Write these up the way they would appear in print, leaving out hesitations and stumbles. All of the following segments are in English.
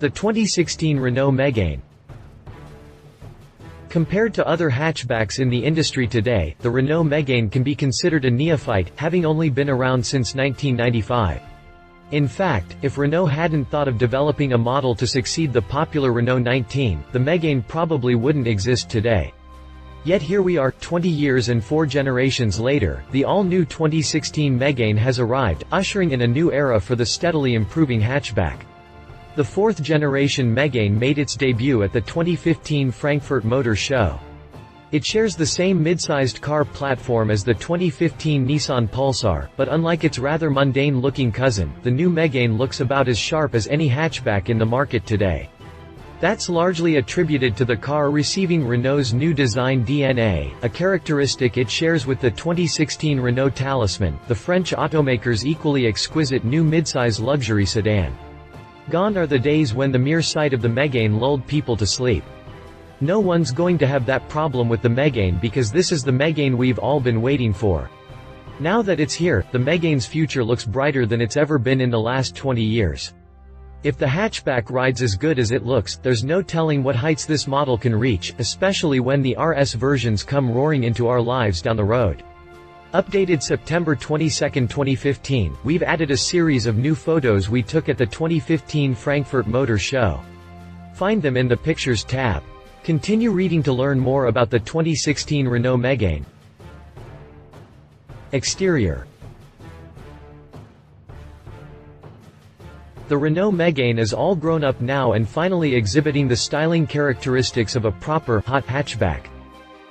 The 2016 Renault Mégane. Compared to other hatchbacks in the industry today, the Renault Mégane can be considered a neophyte, having only been around since 1995. In fact, if Renault hadn't thought of developing a model to succeed the popular Renault 19, the Mégane probably wouldn't exist today. Yet here we are, 20 years and 4 generations later, the all-new 2016 Mégane has arrived, ushering in a new era for the steadily improving hatchback. The fourth-generation Mégane made its debut at the 2015 Frankfurt Motor Show. It shares the same mid-sized car platform as the 2015 Nissan Pulsar, but unlike its rather mundane-looking cousin, the new Mégane looks about as sharp as any hatchback in the market today. That's largely attributed to the car receiving Renault's new design DNA, a characteristic it shares with the 2016 Renault Talisman, the French automaker's equally exquisite new midsize luxury sedan. Gone are the days when the mere sight of the Mégane lulled people to sleep. No one's going to have that problem with the Mégane because this is the Mégane we've all been waiting for. Now that it's here, the Mégane's future looks brighter than it's ever been in the last 20 years. If the hatchback rides as good as it looks, there's no telling what heights this model can reach, especially when the RS versions come roaring into our lives down the road. Updated September 22, 2015, we've added a series of new photos we took at the 2015 Frankfurt Motor Show. Find them in the Pictures tab. Continue reading to learn more about the 2016 Renault Mégane. Exterior. The Renault Mégane is all grown up now and finally exhibiting the styling characteristics of a proper, hot hatchback.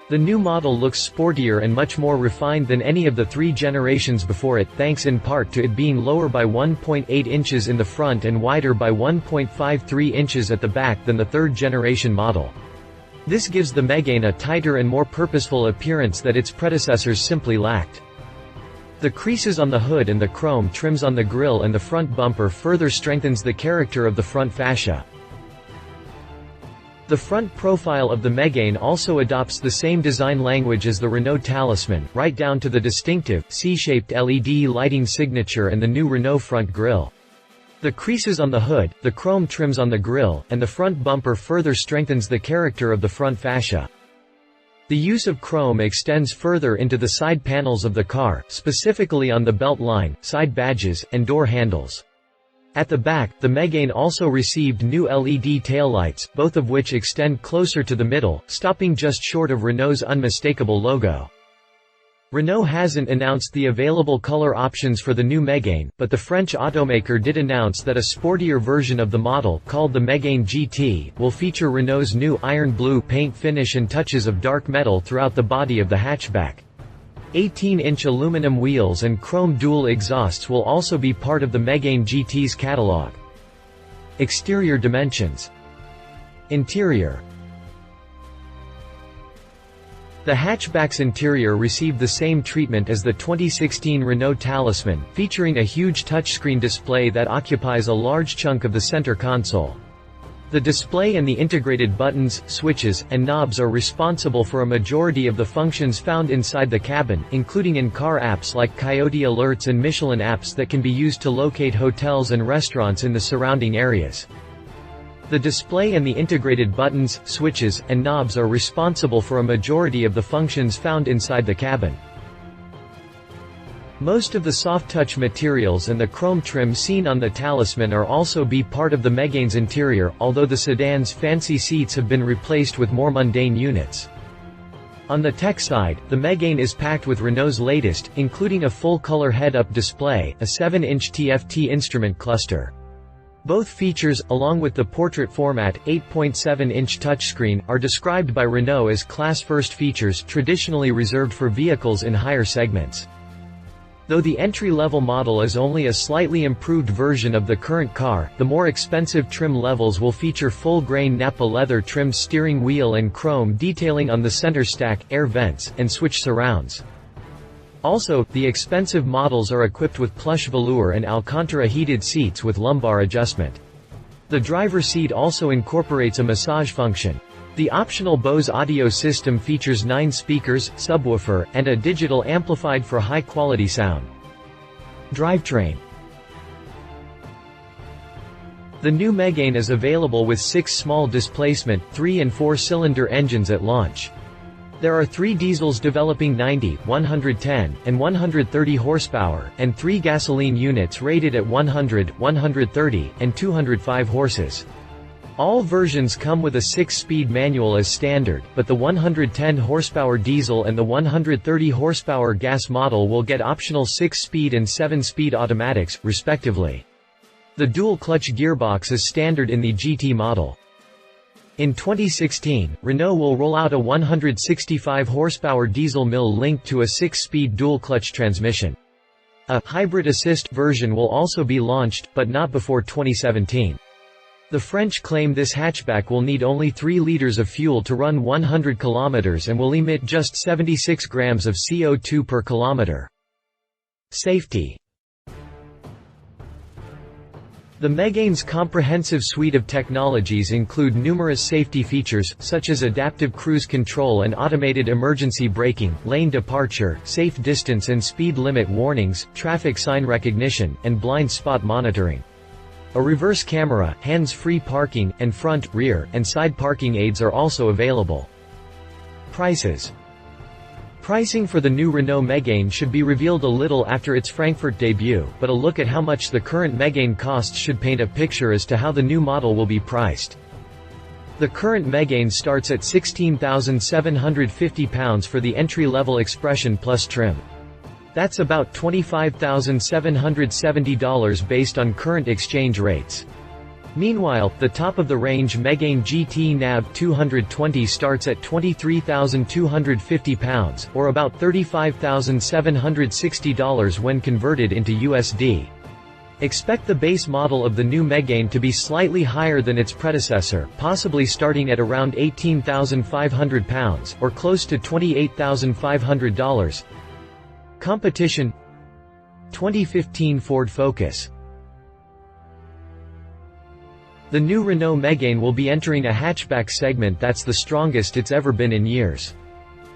The new model looks sportier and much more refined than any of the 3 generations before it, thanks in part to it being lower by 1.8 inches in the front and wider by 1.53 inches at the back than the 3rd generation model. This gives the Mégane a tighter and more purposeful appearance that its predecessors simply lacked. The creases on the hood and the chrome trims on the grille and the front bumper further strengthens the character of the front fascia. The front profile of the Mégane also adopts the same design language as the Renault Talisman, right down to the distinctive, C-shaped LED lighting signature and the new Renault front grille. The creases on the hood, the chrome trims on the grille, and the front bumper further strengthens the character of the front fascia. The use of chrome extends further into the side panels of the car, specifically on the belt line, side badges, and door handles. At the back, the Mégane also received new LED taillights, both of which extend closer to the middle, stopping just short of Renault's unmistakable logo. Renault hasn't announced the available color options for the new Mégane, but the French automaker did announce that a sportier version of the model, called the Mégane GT, will feature Renault's new iron blue paint finish and touches of dark metal throughout the body of the hatchback. 18-inch aluminum wheels and chrome dual exhausts will also be part of the Mégane GT's catalog. Exterior dimensions. Interior. The hatchback's interior received the same treatment as the 2016 Renault Talisman, featuring a huge touchscreen display that occupies a large chunk of the center console. The display and the integrated buttons, switches, and knobs are responsible for a majority of the functions found inside the cabin, including in-car apps like Coyote Alerts and Michelin apps that can be used to locate hotels and restaurants in the surrounding areas. The display and the integrated buttons, switches, and knobs are responsible for a majority of the functions found inside the cabin. Most of the soft-touch materials and the chrome trim seen on the Talisman are also part of the Mégane's interior, although the sedan's fancy seats have been replaced with more mundane units. On the tech side, the Mégane is packed with Renault's latest, including a full-color head-up display, a 7-inch TFT instrument cluster. Both features, along with the portrait format, 8.7-inch touchscreen, are described by Renault as class-first features traditionally reserved for vehicles in higher segments. Though the entry-level model is only a slightly improved version of the current car, the more expensive trim levels will feature full-grain Nappa leather-trimmed steering wheel and chrome detailing on the center stack, air vents, and switch surrounds. Also, the expensive models are equipped with plush velour and Alcantara heated seats with lumbar adjustment. The driver's seat also incorporates a massage function. The optional Bose audio system features 9 speakers, subwoofer, and a digital amplified for high-quality sound. Drivetrain. The new Mégane is available with 6 small displacement, 3 and 4 cylinder engines at launch. There are 3 diesels developing 90, 110, and 130 horsepower, and 3 gasoline units rated at 100, 130, and 205 horses. All versions come with a 6-speed manual as standard, but the 110 horsepower diesel and the 130 horsepower gas model will get optional 6-speed and 7-speed automatics, respectively. The dual-clutch gearbox is standard in the GT model. In 2016, Renault will roll out a 165 horsepower diesel mill linked to a 6-speed dual-clutch transmission. A hybrid assist version will also be launched, but not before 2017. The French claim this hatchback will need only 3 liters of fuel to run 100 kilometers and will emit just 76 grams of CO2 per kilometer. Safety. The Mégane's comprehensive suite of technologies include numerous safety features, such as adaptive cruise control and automated emergency braking, lane departure, safe distance and speed limit warnings, traffic sign recognition, and blind spot monitoring. A reverse camera, hands-free parking, and front, rear, and side parking aids are also available. Prices. Pricing for the new Renault Mégane should be revealed a little after its Frankfurt debut, but a look at how much the current Mégane costs should paint a picture as to how the new model will be priced. The current Mégane starts at £16,750 for the entry-level Expression Plus trim. That's about $25,770 based on current exchange rates. Meanwhile, the top-of-the-range Mégane GT NAV 220 starts at £23,250, or about $35,760 when converted into USD. Expect the base model of the new Mégane to be slightly higher than its predecessor, possibly starting at around £18,500, or close to $28,500. Competition. 2015 Ford Focus. The new Renault Mégane will be entering a hatchback segment that's the strongest it's ever been in years.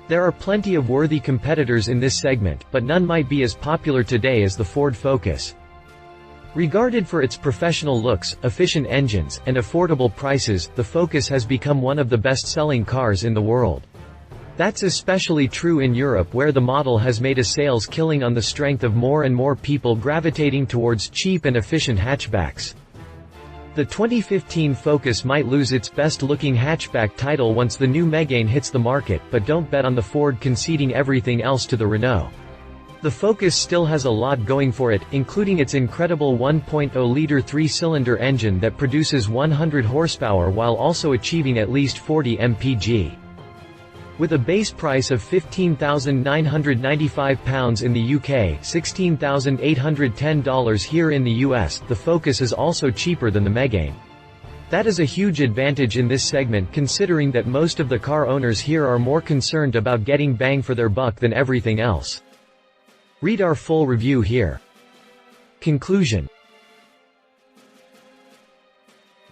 There are plenty of worthy competitors in this segment, but none might be as popular today as the Ford Focus. Regarded for its professional looks, efficient engines, and affordable prices, the Focus has become one of the best-selling cars in the world. That's especially true in Europe, where the model has made a sales killing on the strength of more and more people gravitating towards cheap and efficient hatchbacks. The 2015 Focus might lose its best-looking hatchback title once the new Mégane hits the market, but don't bet on the Ford conceding everything else to the Renault. The Focus still has a lot going for it, including its incredible 1.0-liter 3-cylinder engine that produces 100 horsepower while also achieving at least 40 mpg. With a base price of £15,995 in the UK, $16,810 here in the US, the Focus is also cheaper than the Mégane. That is a huge advantage in this segment, considering that most of the car owners here are more concerned about getting bang for their buck than everything else. Read our full review here. Conclusion.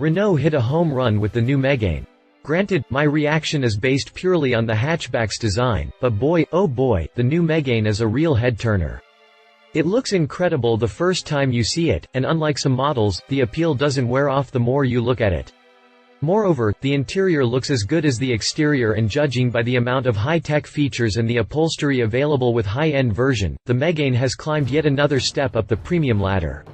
Renault hit a home run with the new Mégane. Granted, my reaction is based purely on the hatchback's design, but boy, oh boy, the new Mégane is a real head-turner. It looks incredible the first time you see it, and unlike some models, the appeal doesn't wear off the more you look at it. Moreover, the interior looks as good as the exterior, and judging by the amount of high-tech features and the upholstery available with high-end version, the Mégane has climbed yet another step up the premium ladder.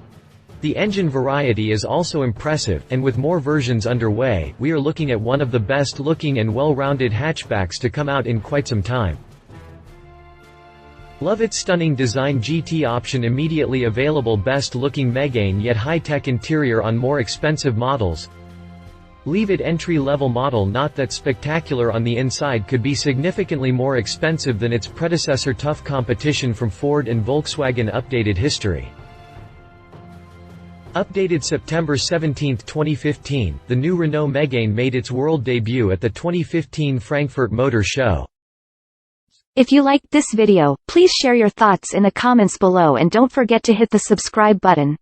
The engine variety is also impressive, and with more versions underway, we are looking at one of the best-looking and well-rounded hatchbacks to come out in quite some time. Love its stunning design GT option immediately available best-looking Mégane yet high-tech interior on more expensive models. Leave it entry-level model not that spectacular on the inside could be significantly more expensive than its predecessor. Tough competition from Ford and Volkswagen. Updated history. Updated September 17, 2015, the new Renault Mégane made its world debut at the 2015 Frankfurt Motor Show. If you liked this video, please share your thoughts in the comments below and don't forget to hit the subscribe button.